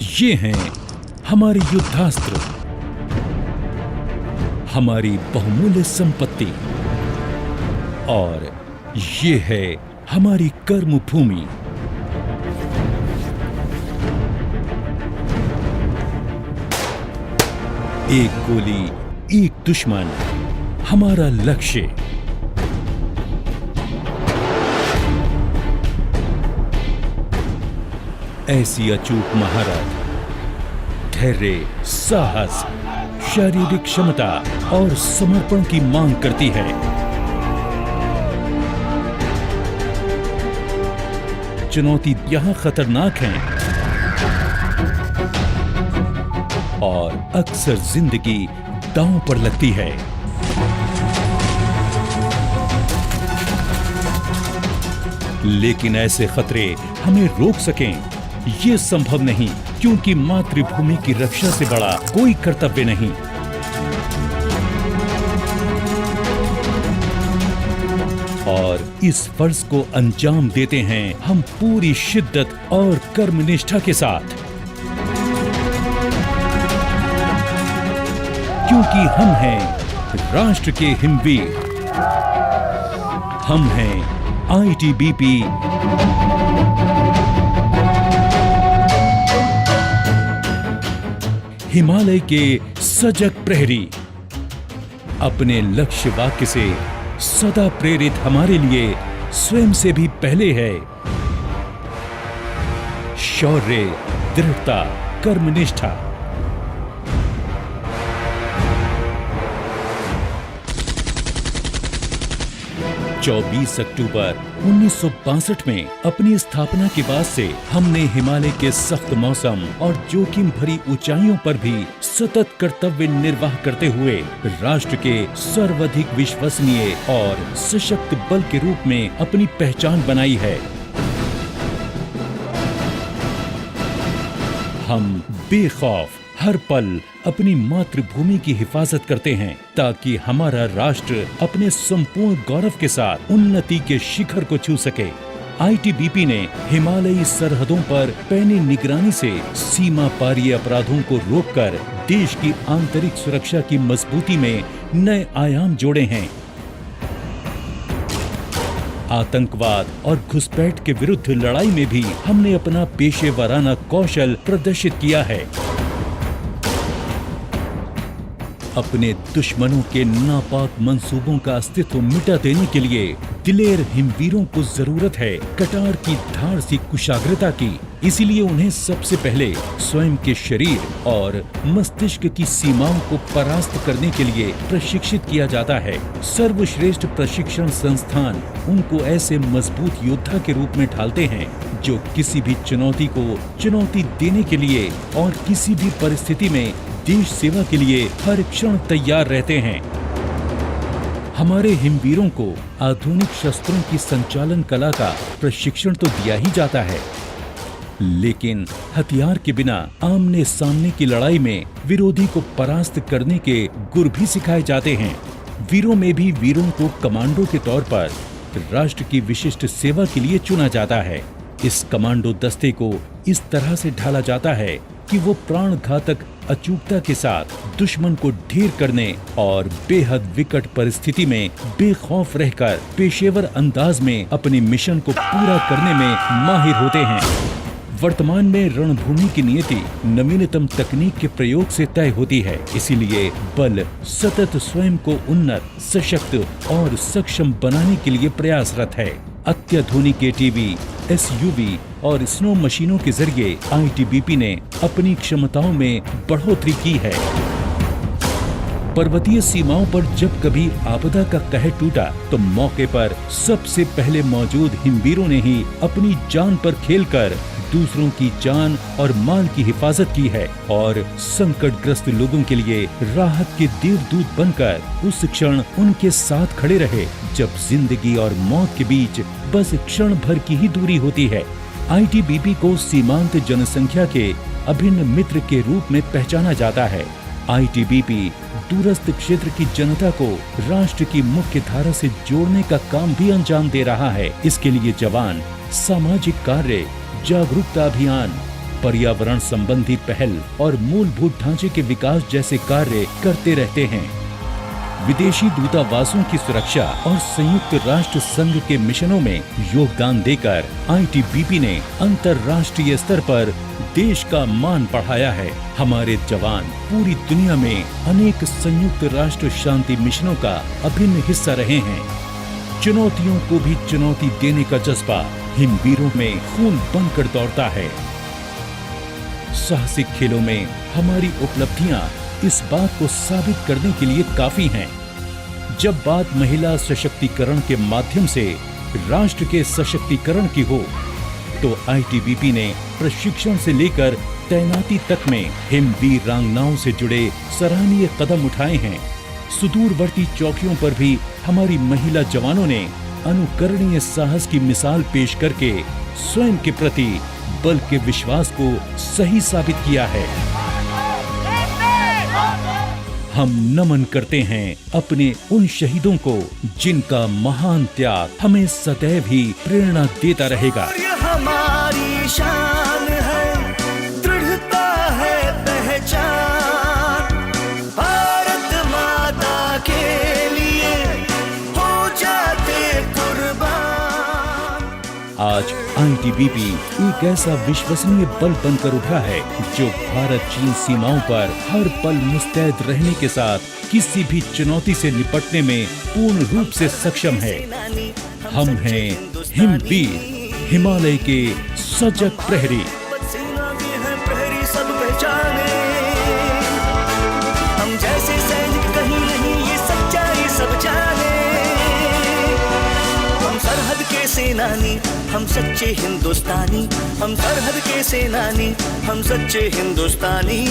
ये हैं हमारे युद्धास्त्र, हमारी बहुमूल्य संपत्ति और ये है हमारी कर्म भूमि। एक गोली, एक दुश्मन, हमारा लक्ष्य। ऐसी अचूक महारत, धैर्य, साहस, शारीरिक क्षमता और समर्पण की मांग करती है। चुनौती यहाँ खतरनाक हैं और अक्सर जिंदगी दांव पर लगती है। लेकिन ऐसे खतरे हमें रोक सकें, ये संभव नहीं, क्योंकि मातृभूमि की रक्षा से बड़ा कोई कर्तव्य नहीं। और इस फर्ज को अंजाम देते हैं हम पूरी शिद्दत और कर्मनिष्ठा के साथ, क्योंकि हम हैं राष्ट्र के हिमवीर। हम हैं आईटीबीपी, हिमालय के सजग प्रहरी। अपने लक्ष्य वाक्य से सदा प्रेरित हमारे लिए स्वयं से भी पहले है शौर्य, दृढ़ता, कर्मनिष्ठा। चौबीस अक्टूबर 1962 में अपनी स्थापना के बाद से हमने हिमालय के सख्त मौसम और जोखिम भरी ऊंचाइयों पर भी सतत कर्तव्य निर्वाह करते हुए राष्ट्र के सर्वाधिक विश्वसनीय और सशक्त बल के रूप में अपनी पहचान बनाई है। हम बेखौफ हर पल अपनी मातृभूमि की हिफाजत करते हैं, ताकि हमारा राष्ट्र अपने संपूर्ण गौरव के साथ उन्नति के शिखर को छू सके। आईटीबीपी ने हिमालयी सरहदों पर पैनी निगरानी से सीमा पारी अपराधों को रोककर देश की आंतरिक सुरक्षा की मजबूती में नए आयाम जोड़े हैं। आतंकवाद और घुसपैठ के विरुद्ध लड़ाई में भी हमने अपना पेशेवराना कौशल प्रदर्शित किया है। अपने दुश्मनों के नापाक मंसूबों का अस्तित्व मिटा देने के लिए दिलेर हिमवीरों को जरूरत है कटार की धार सी कुशाग्रता की। इसीलिए उन्हें सबसे पहले स्वयं के शरीर और मस्तिष्क की सीमाओं को परास्त करने के लिए प्रशिक्षित किया जाता है। सर्वश्रेष्ठ प्रशिक्षण संस्थान उनको ऐसे मजबूत योद्धा के रूप में ढालते हैं जो किसी भी चुनौती को चुनौती देने के लिए और किसी भी परिस्थिति में देश सेवा के लिए हर क्षण तैयार रहते हैं। हमारे हिमवीरों को आधुनिक शस्त्रों की संचालन कला का प्रशिक्षण तो दिया ही जाता है, लेकिन हथियार के बिना आमने सामने की लड़ाई में विरोधी को परास्त करने के गुर भी सिखाए जाते हैं। वीरों में भी वीरों को कमांडो के तौर पर राष्ट्र की विशिष्ट सेवा के लिए चुना जाता है। इस कमांडो दस्ते को इस तरह से ढाला जाता है कि वो प्राण घातक अचूकता के साथ दुश्मन को ढेर करने और बेहद विकट परिस्थिति में बेखौफ रहकर पेशेवर अंदाज में अपने मिशन को पूरा करने में माहिर होते हैं। वर्तमान में रणभूमि की नियति नवीनतम तकनीक के प्रयोग से तय होती है, इसीलिए बल सतत स्वयं को उन्नत, सशक्त और सक्षम बनाने के लिए प्रयासरत है। अत्याधुनिक एटीवी, एसयूवी और स्नो मशीनों के जरिए आईटीबीपी ने अपनी क्षमताओं में बढ़ोतरी की है। पर्वतीय सीमाओं पर जब कभी आपदा का कहर टूटा तो मौके पर सबसे पहले मौजूद हिमवीरों ने ही अपनी जान पर खेलकर दूसरों की जान और माल की हिफाजत की है और संकटग्रस्त लोगों के लिए राहत के देवदूत बनकर उस क्षण उनके साथ खड़े रहे जब जिंदगी और मौत के बीच बस क्षण भर की ही दूरी होती है। आईटीबीपी को सीमांत जनसंख्या के अभिन्न मित्र के रूप में पहचाना जाता है। आईटीबीपी दूरस्थ क्षेत्र की जनता को राष्ट्र की मुख्य धारा से जोड़ने का काम भी अंजाम दे रहा है। इसके लिए जवान, सामाजिक कार्य, जागरूकता अभियान, पर्यावरण संबंधी पहल और मूलभूत ढांचे के विकास जैसे कार्य करते रहते हैं। विदेशी दूतावासों की सुरक्षा और संयुक्त राष्ट्र संघ के मिशनों में योगदान देकर आईटीबीपी ने अंतर्राष्ट्रीय स्तर पर देश का मान बढ़ाया है। हमारे जवान पूरी दुनिया में अनेक संयुक्त राष्ट्र शांति मिशनों का अभिन्न हिस्सा रहे हैं। चुनौतियों को भी चुनौती देने का जज्बा हिमवीरों में खून बनकर दौड़ता है। साहसिक खेलों में हमारी उपलब्धियां इस बात को साबित करने के लिए काफी हैं। जब बात महिला सशक्तिकरण के माध्यम से राष्ट्र के सशक्तिकरण की हो, तो आईटीबीपी ने प्रशिक्षण से लेकर तैनाती तक में हिमवीर रांगनाओं से जुड़े सराहनीय कदम उठाए हैं। सुदूरवर्ती चौकियों पर भी हमारी महिला जवानों ने अनुकरणीय साहस की मिसाल पेश करके स्वयं के प्रति बल के विश्वास को सही साबित किया है। हम नमन करते हैं अपने उन शहीदों को जिनका महान त्याग हमें सदैव ही प्रेरणा देता रहेगा। हमारी शान है, दृढ़ता है पहचान, भारत माता के लिए हो जाते कुर्बान। आज आईटीबीपी एक ऐसा विश्वसनीय बल बनकर उभरा है जो भारत चीन सीमाओं पर हर पल मुस्तैद रहने के साथ किसी भी चुनौती से निपटने में पूर्ण रूप से सक्षम है। हम हैं हिमवीर, हिमालय के सजग प्रहरी। प्रहरी सब पहचाने, हम जैसे सैनिक कहीं नहीं, ये सच्चाई सब जाने। हम सरहद के सेनानी, हम सच्चे हिंदुस्तानी, हम सरहद के सेनानी, हम सच्चे हिंदुस्तानी।